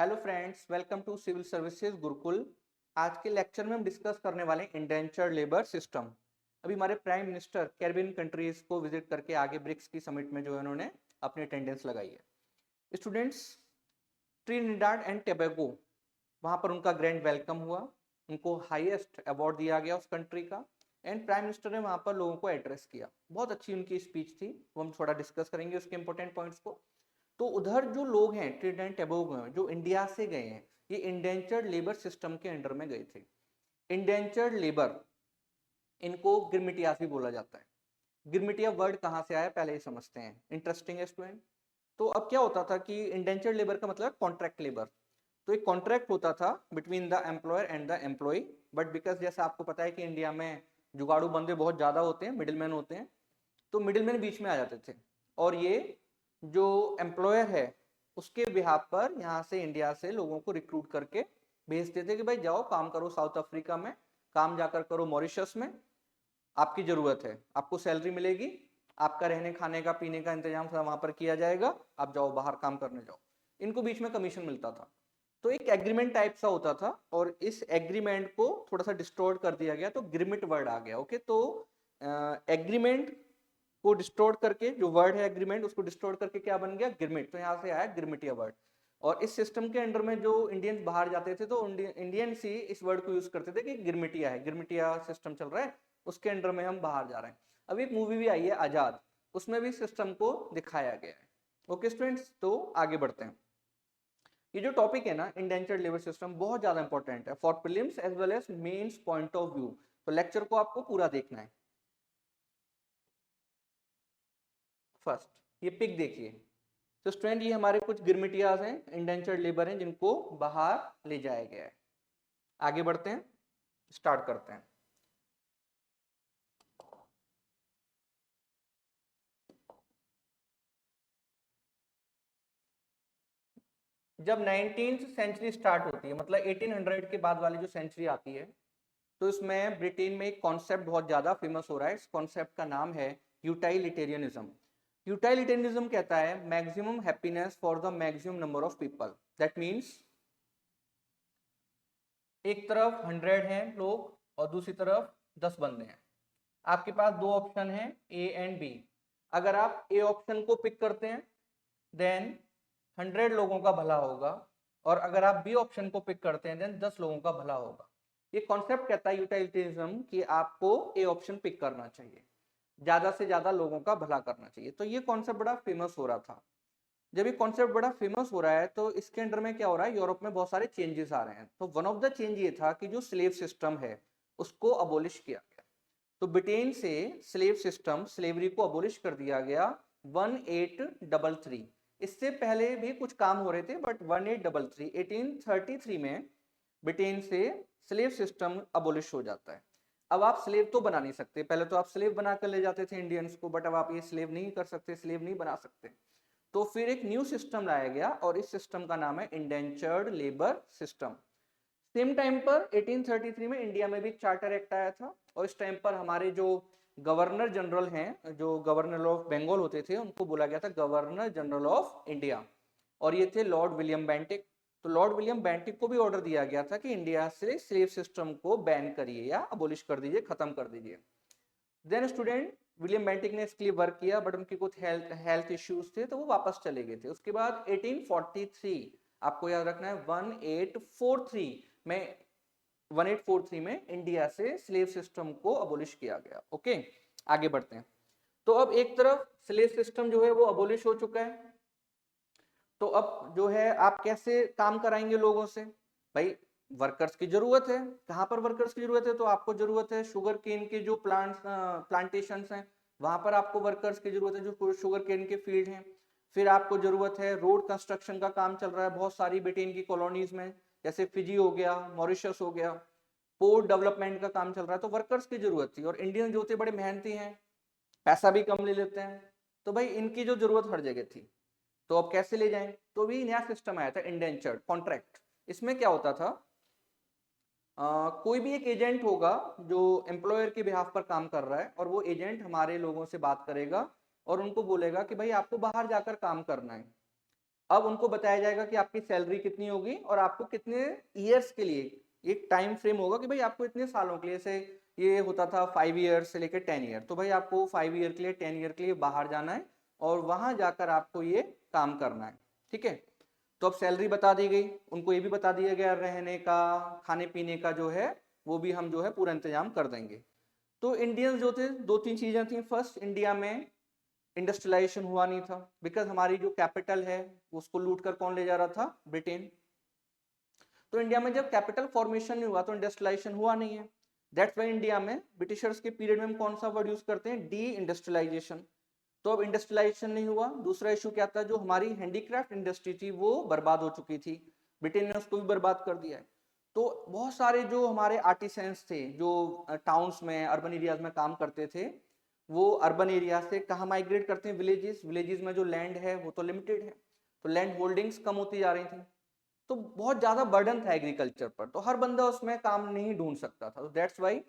Hello friends, welcome to civil services Gurukul. आज के lecture में हम डिस्कस करने वाले हैं इंडेंचर्ड लेबर सिस्टम। अभी हमारे प्राइम मिनिस्टर कैरिबियन कंट्रीज को विजिट करके आगे ब्रिक्स की समिट में जो है उन्होंने अपनी अटेंडेंस लगाई है। स्टूडेंट्स, ट्रिनिडाड एंड टोबैगो, वहाँ पर उनका ग्रैंड वेलकम हुआ, उनको हाईएस्ट अवार्ड दिया गया उस कंट्री का, एंड प्राइम मिनिस्टर ने वहाँ पर लोगों को एड्रेस किया। बहुत अच्छी उनकी स्पीच थी, वो हम थोड़ा डिस्कस करेंगे उसके इंपॉर्टेंट पॉइंट्स को। तो उधर जो लोग हैं ट्रिनिडाड एंड टोबैगो में जो इंडिया से गए हैं, ये इंडेंचर्ड लेबर सिस्टम के अंडर में गए थे। इंडेंचर्ड लेबर, इनको गिरमिटियास भी बोला जाता है। गिरमिटिया वर्ड कहाँ से आया पहले ही समझते हैं, इंटरेस्टिंग है स्टूडेंट। तो अब क्या होता था कि इंडेंचर्ड लेबर का मतलब कॉन्ट्रैक्ट लेबर। तो एक कॉन्ट्रैक्ट होता था between the employer and the employee, but because जैसा आपको पता है कि इंडिया में जुगाड़ू बंदे बहुत ज़्यादा होते हैं, मिडिलमैन होते हैं, तो मिडिलमैन बीच में आ जाते थे और ये जो एम्प्लॉयर है उसके बिहाफ पर यहाँ से इंडिया से लोगों को रिक्रूट करके भेजते थे कि भाई जाओ काम करो साउथ अफ्रीका में, काम जाकर करो मॉरिशस में, आपकी जरूरत है, आपको सैलरी मिलेगी, आपका रहने खाने का पीने का इंतजाम सब वहां पर किया जाएगा, आप जाओ बाहर काम करने जाओ। इनको बीच में कमीशन मिलता था। तो एक एग्रीमेंट टाइप सा होता था और इस एग्रीमेंट को थोड़ा सा डिस्टोर्ट कर दिया गया, तो गिरमिट वर्ड आ गया। ओके, तो एग्रीमेंट को डिस्टोर्ट करके, जो वर्ड है एग्रीमेंट उसको डिस्टोर्ट करके क्या बन गया, गिरमिट। तो यहाँ से आया गिरमिटिया वर्ड। और इस सिस्टम के अंडर में जो इंडियंस बाहर जाते थे तो इंडियंस ही इस वर्ड को यूज करते थे कि गिरमिटिया है, गिरमिटिया सिस्टम चल रहा है, उसके अंडर में हम बाहर जा रहे हैं। अभी एक मूवी भी आई है आजाद, उसमें भी सिस्टम को दिखाया गया है। ओके स्टूडेंट्स, तो आगे बढ़ते हैं। ये जो टॉपिक है ना इंडेंचर्ड लेबर सिस्टम, बहुत ज्यादा इंपॉर्टेंट है for prelims as well as mains point of view. तो लेक्चर को आपको पूरा देखना है। फर्स्ट ये पिक देखिए। तो स्टूडेंट, ये हमारे कुछ गिरमिटियाज हैं, इंडेंचर्ड लेबर हैं, जिनको बाहर ले जाया गया है। आगे बढ़ते हैं, स्टार्ट करते हैं। जब 19th सेंचुरी स्टार्ट होती है, मतलब 1800 के बाद वाली जो सेंचुरी आती है, तो इसमें ब्रिटेन में एक कॉन्सेप्ट बहुत ज्यादा फेमस हो रहा है। इस कॉन्सेप्ट का नाम है यूटिलिटेरियनिज्म। यूटिलिटेरियनिज्म कहता है maximum happiness for the maximum number of people. That means एक तरफ 100 हैं लोग और दूसरी तरफ 10 बंदे हैं। आपके पास दो ऑप्शन हैं, ए एंड बी। अगर आप ए ऑप्शन को पिक करते हैं देन 100 लोगों का भला होगा, और अगर आप बी ऑप्शन को पिक करते हैं देन 10 लोगों का भला होगा। ये कॉन्सेप्ट कहता है यूटिलिटेरियनिज्म कि आपको ए ऑप्शन पिक करना चाहिए, ज्यादा से ज्यादा लोगों का भला करना चाहिए। तो ये कॉन्सेप्ट बड़ा फेमस हो रहा था। जब ये कॉन्सेप्ट बड़ा फेमस हो रहा है तो इसके अंडर में क्या हो रहा है, यूरोप में बहुत सारे चेंजेस आ रहे हैं। तो वन ऑफ द चेंज ये था कि जो स्लेव सिस्टम है उसको अबोलिश किया गया। तो ब्रिटेन से स्लेव सिस्टम, स्लेवरी को अबोलिश कर दिया गया 1833। इससे पहले भी कुछ काम हो रहे थे, बट 1833 1833 में ब्रिटेन से स्लेव सिस्टम अबोलिश हो जाता है। अब आप स्लेव तो बना नहीं सकते, पहले तो आप स्लेव बना कर ले जाते थे इंडियंस को, बट अब आप ये स्लेव नहीं कर सकते, स्लेव नहीं बना सकते। तो फिर एक न्यू सिस्टम लाया गया और इस सिस्टम का नाम है indentured labour system. Same time पर 1833 में इंडिया में भी चार्टर एक्ट आया था, और इस टाइम पर हमारे जो गवर्नर जनरल हैं, जो गवर्नर ऑफ बंगाल होते थे, उनको बोला गया था गवर्नर जनरल ऑफ इंडिया, और ये थे लॉर्ड विलियम बेंटिक। तो लॉर्ड विलियम बेंटिक को भी ऑर्डर दिया गया था कि इंडिया से स्लेव सिस्टम को बैन करिए या अबोलिश कर दीजिए, खत्म कर दीजिए। देन स्टूडेंट, विलियम बेंटिक ने इसके लिए वर्क किया, बट उनके कुछ हेल्थ इश्यूज थे तो वो वापस चले गए थे। उसके बाद 1843, आपको याद रखना है 1843 में 1843 में इंडिया से स्लेव सिस्टम को अबोलिश किया गया। ओके, आगे बढ़ते हैं। तो अब एक तरफ स्लेव सिस्टम जो है वो अबोलिश हो चुका है, तो अब जो है आप कैसे काम कराएंगे लोगों से? भाई वर्कर्स की जरूरत है। कहाँ पर वर्कर्स की जरूरत है? तो आपको जरूरत है शुगर केन के जो प्लांटेशन हैं, वहां पर आपको वर्कर्स की जरूरत है, जो शुगर केन के फील्ड हैं। फिर आपको जरूरत है, रोड कंस्ट्रक्शन का काम चल रहा है बहुत सारी ब्रिटेन की कॉलोनीज में, जैसे फिजी हो गया, मॉरिशस हो गया, पोर्ट डेवलपमेंट का काम चल रहा है, तो वर्कर्स की जरूरत थी। और इंडियन जो होते बड़े मेहनती हैं, पैसा भी कम ले लेते हैं, तो भाई इनकी जो जरूरत हर जगह थी। तो अब कैसे ले जाएं? तो भी नया सिस्टम आया था, इंडेंचर्ड कॉन्ट्रैक्ट। इसमें क्या होता था, कोई भी एक एजेंट होगा जो एम्प्लॉयर के बिहाफ पर काम कर रहा है, और वो एजेंट हमारे लोगों से बात करेगा और उनको बोलेगा कि भाई आपको बाहर जाकर काम करना है। अब उनको बताया जाएगा कि आपकी सैलरी कितनी होगी और आपको कितने ईयर्स के लिए, एक टाइम फ्रेम होगा कि भाई आपको इतने सालों के लिए, जैसे ये होता था 5 ईयर से लेकर 10 ईयर, तो भाई आपको 5 ईयर के लिए 10 ईयर के लिए बाहर जाना है और वहां जाकर आपको ये काम करना है, ठीक है। तो अब सैलरी बता दी गई, उनको ये भी बता दिया गया रहने का, खाने पीने का जो है वो भी हम जो है पूरा इंतजाम कर देंगे। तो इंडियंस जो थे, दो तीन चीजें थी। फर्स्ट, इंडिया में इंडस्ट्रियलाइजेशन हुआ नहीं था, बिकॉज हमारी जो कैपिटल है उसको लूट कर कौन ले जा रहा था, ब्रिटेन। तो इंडिया में जब कैपिटल फॉर्मेशन नहीं हुआ तो इंडस्ट्रियलाइजेशन हुआ नहीं है। दैट्स वाई इंडिया में ब्रिटिशर्स के पीरियड में हम कौन सा वर्ड यूज करते हैं, डी इंडस्ट्रियलाइजेशन। तो अब इंडस्ट्रियलाइजेशन नहीं हुआ। दूसरा इशू क्या था, जो हमारी हैंडीक्राफ्ट इंडस्ट्री थी वो बर्बाद हो चुकी थी, ब्रिटेन ने उसको भी बर्बाद कर दिया है। तो बहुत सारे जो हमारे आर्टिसंस थे जो टाउन्स में, अर्बन एरियाज में काम करते थे, वो अर्बन एरिया से कहाँ माइग्रेट करते हैं, विलेजेस। विलेजेस में जो लैंड है वो तो लिमिटेड है, तो लैंड होल्डिंग्स कम होती जा रही थी, तो बहुत ज्यादा बर्डन था एग्रीकल्चर पर, तो हर बंदा उसमें काम नहीं ढूंढ सकता था। तो दैट्स वाई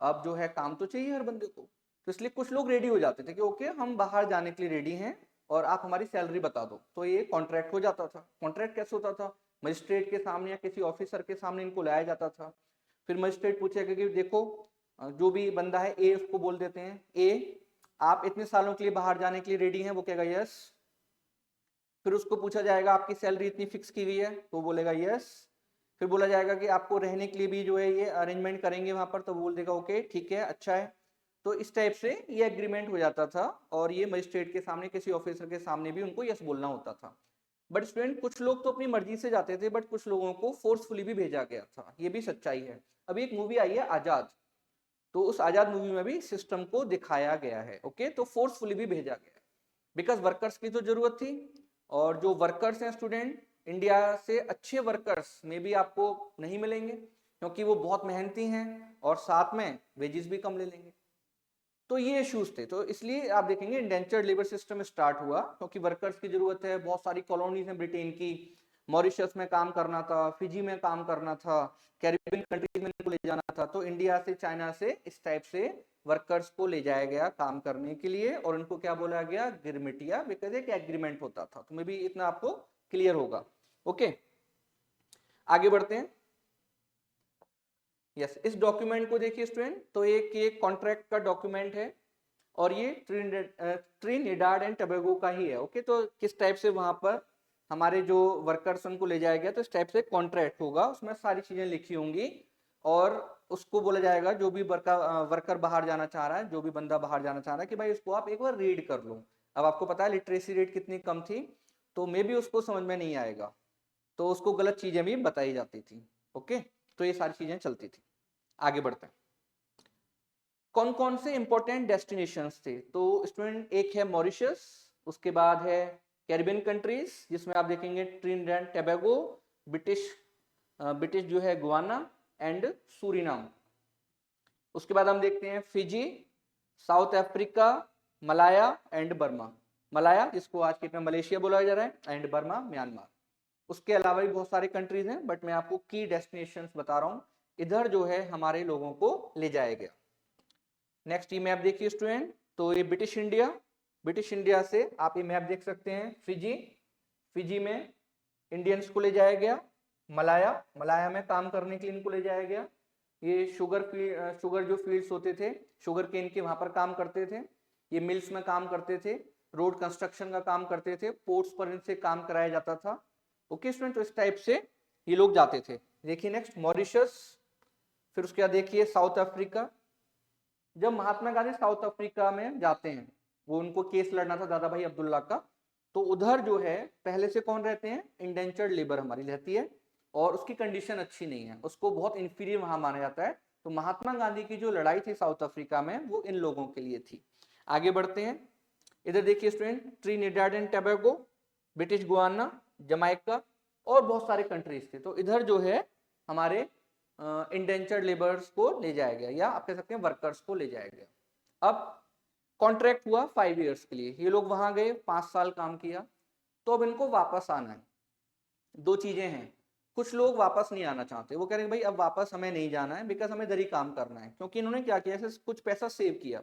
अब जो है काम तो चाहिए हर बंदे को, तो इसलिए कुछ लोग रेडी हो जाते थे कि ओके हम बाहर जाने के लिए रेडी हैं और आप हमारी सैलरी बता दो, तो ये कॉन्ट्रैक्ट हो जाता था। कॉन्ट्रैक्ट कैसे होता था, मजिस्ट्रेट के सामने या किसी ऑफिसर के सामने इनको लाया जाता था। फिर मजिस्ट्रेट पूछेगा कि देखो जो भी बंदा है ए, उसको बोल देते हैं ए, आप इतने सालों के लिए बाहर जाने के लिए रेडी हैं, वो कहेगा यस। फिर उसको पूछा जाएगा आपकी सैलरी इतनी फिक्स की गई है, तो बोलेगा यस। फिर बोला जाएगा कि आपको रहने के लिए भी जो है ये अरेंजमेंट करेंगे वहां पर, तो बोल देगा ओके ठीक है अच्छा है। तो इस टाइप से ये एग्रीमेंट हो जाता था और ये मजिस्ट्रेट के सामने, किसी ऑफिसर के सामने भी उनको यस बोलना होता था। बट स्टूडेंट, कुछ लोग तो अपनी मर्जी से जाते थे, बट कुछ लोगों को फोर्सफुली भी भेजा गया था, ये भी सच्चाई है। अभी एक मूवी आई है आजाद, तो उस आजाद मूवी में भी सिस्टम को दिखाया गया है, ओके। तो फोर्सफुली भी भेजा गया है, बिकॉज वर्कर्स की तो जरूरत थी। और जो वर्कर्स हैं स्टूडेंट, इंडिया से अच्छे वर्कर्स में भी आपको नहीं मिलेंगे, क्योंकि वो बहुत मेहनती हैं और साथ में वेजेस भी कम ले लेंगे। तो ये इश्यूज थे, तो इसलिए आप देखेंगे इंडेंचर्ड लेबर सिस्टम स्टार्ट हुआ, क्योंकि वर्कर्स की जरूरत है। बहुत सारी कॉलोनीज हैं ब्रिटेन की, मॉरिशस में काम करना था, फिजी में काम करना था, कैरिबियन कंट्रीज में इनको ले जाना था। तो इंडिया से, चाइना से, इस टाइप से वर्कर्स को ले जाया गया काम करने के लिए, और उनको क्या बोला गया, गिरमिटिया, बिकॉज एक एग्रीमेंट होता था। तो मे भी इतना आपको क्लियर होगा, ओके। आगे बढ़ते हैं। यस, इस डॉक्यूमेंट को देखिए स्टूडेंट, तो ये कॉन्ट्रैक्ट का डॉक्यूमेंट है और ये ट्रिनिडाड एंड टोबैगो का ही है, ओके। तो किस टाइप से वहां पर हमारे जो वर्कर्स उनको ले जाया गया, तो इस टाइप से कॉन्ट्रैक्ट होगा, उसमें सारी चीजें लिखी होंगी और उसको बोला जाएगा जो भी वर्कर बाहर जाना चाह रहा है, जो भी बंदा बाहर जाना चाह रहा है, कि भाई इसको आप एक बार रीड कर लो। अब आपको पता है लिटरेसी रेट कितनी कम थी, तो मे भी उसको समझ में नहीं आएगा, तो उसको गलत चीजें भी बताई जाती थी, ओके। तो ये सारी चीजें चलती थी। आगे बढ़ते हैं, कौन कौन से इंपॉर्टेंट डेस्टिनेशंस थे। तो स्टूडेंट, एक है मॉरिशस, उसके बाद है कैरिबियन कंट्रीज, जिसमें आप देखेंगे ट्रिनिडाड टोबैगो, ब्रिटिश ब्रिटिश जो है गुआना एंड सूरीनाम। उसके बाद हम देखते हैं Fiji, south Africa, Malaya and Burma. Malaya जिसको आज के डेट में मलेशिया बोला जा रहा है, एंड बर्मा म्यांमार। उसके अलावा भी बहुत सारे कंट्रीज हैं, बट मैं आपको की डेस्टिनेशंस बता रहा हूं, इधर जो है हमारे लोगों को ले जाया गया। नेक्स्ट ये मैप देखिए स्टूडेंट, तो ये ब्रिटिश इंडिया, ब्रिटिश इंडिया से आप ये मैप देख सकते हैं, फिजी, फिजी में इंडियंस को ले जाया गया। मलाया, मलाया में काम करने के लिए इनको ले जाया गया। ये शुगर जो फील्ड्स होते थे, शुगर केन के, वहां पर काम करते थे। ये मिल्स में काम करते थे, रोड कंस्ट्रक्शन का काम करते थे, पोर्ट्स पर इनसे काम कराया जाता था, ओके स्टूडेंट। तो इस टाइप से ये लोग जाते थे। देखिए नेक्स्ट मॉरिशस, फिर उसके बाद देखिए साउथ अफ्रीका। जब महात्मा गांधी साउथ अफ्रीका में जाते हैं, वो उनको केस लड़ना था दादा भाई अब्दुल्ला का, तो उधर जो है पहले से कौन रहते हैं, इंडेंचर्ड लेबर हमारी रहती है, और उसकी कंडीशन अच्छी नहीं है, उसको बहुत इंफीरियर वहां माना जाता है। तो महात्मा गांधी की जो लड़ाई थी साउथ अफ्रीका में, वो इन लोगों के लिए थी। आगे बढ़ते हैं, इधर देखिए student, Trinidad and Tobago, British Guana, Jamaica और बहुत सारे कंट्रीज थे। तो इधर जो है हमारे इंडेंचर्ड लेबर्स को ले जाया गया, या आप कह सकते हैं वर्कर्स को ले जाया गया। अब कॉन्ट्रैक्ट हुआ 5 इयर्स के लिए, ये लोग वहां गए, 5 साल काम किया, तो अब इनको वापस आना है। दो चीजें हैं, कुछ लोग वापस नहीं आना चाहते, वो कह रहे हैं भाई अब वापस हमें नहीं जाना है, बिकॉज हमें इधर ही काम करना है। क्योंकि इन्होंने क्या किया, कुछ पैसा सेव किया,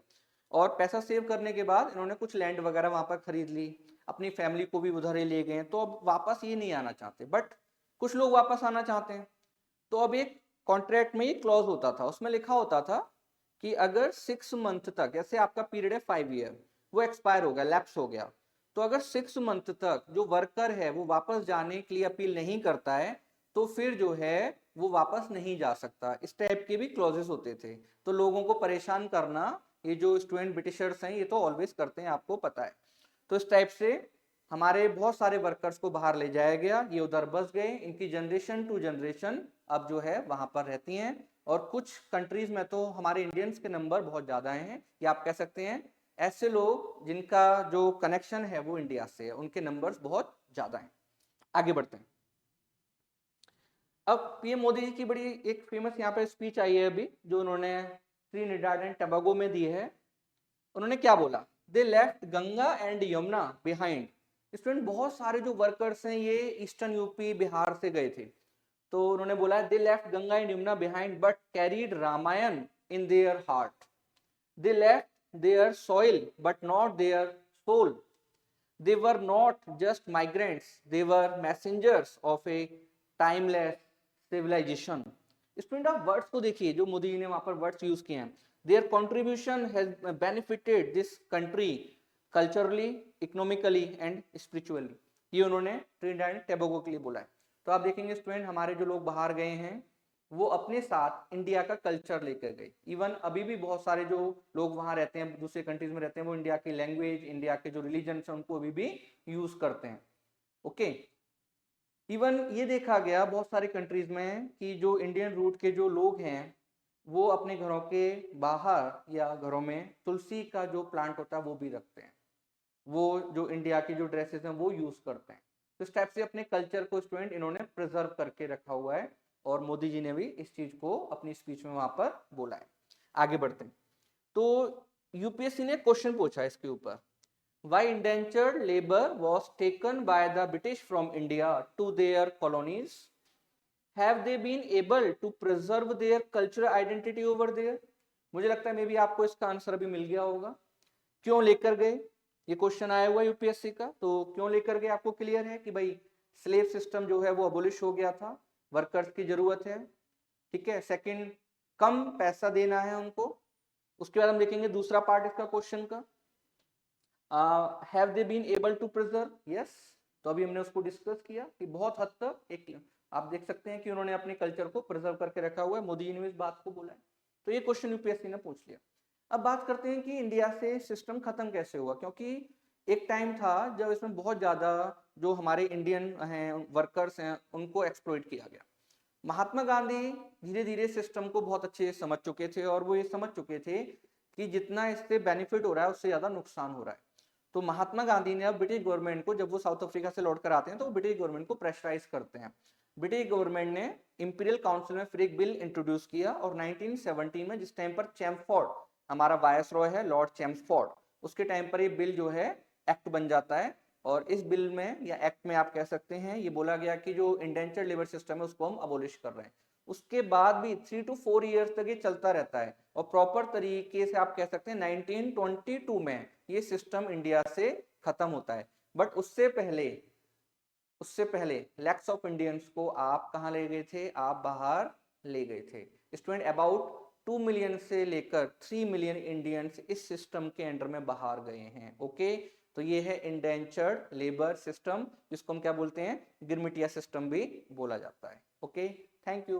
और पैसा सेव करने के बाद इन्होंने कुछ लैंड वगैरह वहां पर खरीद ली, अपनी फैमिली को भी उधर ही ले गए, तो अब वापस ये नहीं आना चाहते, बट कुछ लोग वापस आना चाहते हैं। तो अब एक कॉन्ट्रैक्ट में ये क्लॉज होता था, उसमें लिखा होता था कि अगर 6 मंथ तक, जैसे आपका पीरियड है 5 ईयर, वो एक्सपायर हो गया, लैप्स हो गया, तो अगर 6 मंथ तक जो वर्कर है वो वापस जाने के लिए अपील नहीं करता है, तो फिर जो है वो वापस नहीं जा सकता। इस टाइप के भी क्लॉजेस होते थे। तो लोगों को परेशान करना ये जो स्टूडेंट ब्रिटिशर्स हैं ये तो ऑलवेज करते हैं, आपको पता है। तो इस टाइप से हमारे बहुत सारे वर्कर्स को बाहर ले जाया गया, ये उधर बस गए, इनकी जनरेशन टू जनरेशन अब जो है वहां पर रहती हैं। और कुछ कंट्रीज में तो हमारे इंडियंस के नंबर बहुत ज्यादा हैं, या आप कह सकते हैं ऐसे लोग जिनका जो कनेक्शन है वो इंडिया से है, उनके नंबर्स बहुत ज्यादा हैं। आगे बढ़ते हैं। अब पीएम मोदी जी की बड़ी एक फेमस यहाँ पे स्पीच आई है अभी, जो उन्होंने ट्रिनिडाड एंड टोबैगो में दी है। उन्होंने क्या बोला? They left Ganga and Yamuna behind. Student, बहुत सारे जो वर्कर्स हैं ये ईस्टर्न यूपी बिहार से गए थे। तो उन्होंने बोला they left Ganga and Yamuna behind but carried Ramayana in their heart. They left their soil but not their soul. They were not just migrants, they were messengers of a timeless civilisation. Student, आप words को देखिए जो मोदी जी ने वहां पर words use किए हैं। Their contribution has benefited this country culturally, economically and spiritually। ये उन्होंने ट्रिनिडाड एंड टोबैगो के लिए बोला है। तो आप देखेंगे स्टूडेंट, हमारे जो लोग बाहर गए हैं वो अपने साथ इंडिया का कल्चर लेकर गए। इवन अभी भी बहुत सारे जो लोग वहां रहते हैं, दूसरे कंट्रीज में रहते हैं, वो इंडिया की लैंग्वेज, इंडिया के जो रिलीजन है उनको अभी भी यूज करते हैं। ओके। इवन ये देखा गया बहुत सारी कंट्रीज में कि जो इंडियन रूट के जो लोग हैं वो अपने घरों के बाहर या घरों में तुलसी का जो प्लांट होता है वो भी रखते हैं। वो जो इंडिया की जो ड्रेसेस हैं वो यूज करते हैं। तो इस टाइप से अपने कल्चर को स्टूडेंट इन्होंने प्रिजर्व करके रखा हुआ है, और मोदी जी ने भी इस चीज को अपनी स्पीच में वहां पर बोला है। आगे बढ़ते हैं। तो यूपीएससी ने क्वेश्चन पूछा इसके ऊपर, why indentured labor was taken by the British from India to their colonies? Have they been able to preserve their cultural identity over there? मुझे लगता है मे बी आपको इसका आंसर अभी मिल गया होगा। क्यों लेकर गए? ये क्वेश्चन आया हुआ यूपीएससी का, तो क्यों लेकर गए आपको क्लियर है कि भाई स्लेव सिस्टम जो है वो अबोलिश हो गया था, वर्कर्स की जरूरत है, ठीक है। सेकंड, कम पैसा देना है उनको। उसके बाद हम देखेंगे दूसरा पार्ट इसका क्वेश्चन का, have they been able to preserve? Yes. तो अभी हमने उसको डिस्कस किया कि बहुत हद तक एक आप देख सकते हैं कि उन्होंने अपने कल्चर को प्रिजर्व करके रखा हुआ है। मोदी जी ने इस बात को बोला है। तो ये क्वेश्चन यूपीएससी ने पूछ लिया। अब बात करते हैं कि इंडिया से सिस्टम खत्म कैसे हुआ, क्योंकि एक टाइम था जब इसमें बहुत ज्यादा जो हमारे इंडियन हैं वर्कर्स हैं उनको एक्सप्लॉइट किया गया। महात्मा गांधी धीरे धीरे सिस्टम को बहुत अच्छे समझ चुके थे, और वो ये समझ चुके थे कि जितना इससे बेनिफिट हो रहा है उससे ज्यादा नुकसान हो रहा है। तो महात्मा गांधी ने अब ब्रिटिश गवर्नमेंट को, जब वो साउथ अफ्रीका से लौट कर आते हैं तो वो ब्रिटिश गवर्नमेंट को प्रेशराइज करते हैं। ब्रिटिश गवर्नमेंट ने इंपीरियल काउंसिल में फिर एक बिल इंट्रोड्यूस किया, और 1917 में जिस टाइम पर चैम्फोर्ड हमारा वायसरॉय है, लॉर्ड चैम्फोर्ड, उसके टाइम पर ये बिल जो है एक्ट बन जाता है। और इस बिल में या एक्ट में आप कह सकते हैं ये बोला गया कि जो इंडेंचर्ड लेबर सिस्टम है उसको हम अबोलिश कर रहे हैं। उसके बाद भी 3 to 4 ईयर्स तक ये चलता रहता है, और प्रॉपर तरीके से आप कह सकते हैं 1922 में ये सिस्टम इंडिया से खत्म होता है। बट उससे पहले लैक्स ऑफ इंडियंस को आप कहां ले गए थे? आप बाहर ले गए थे। स्टूडेंट, अबाउट 2 मिलियन से लेकर 3 मिलियन इंडियंस इस सिस्टम के अंडर में बाहर गए हैं। ओके। तो ये है इंडेंचर्ड लेबर सिस्टम, जिसको हम क्या बोलते हैं? गिरमिटिया सिस्टम भी बोला जाता है। Okay, thank you.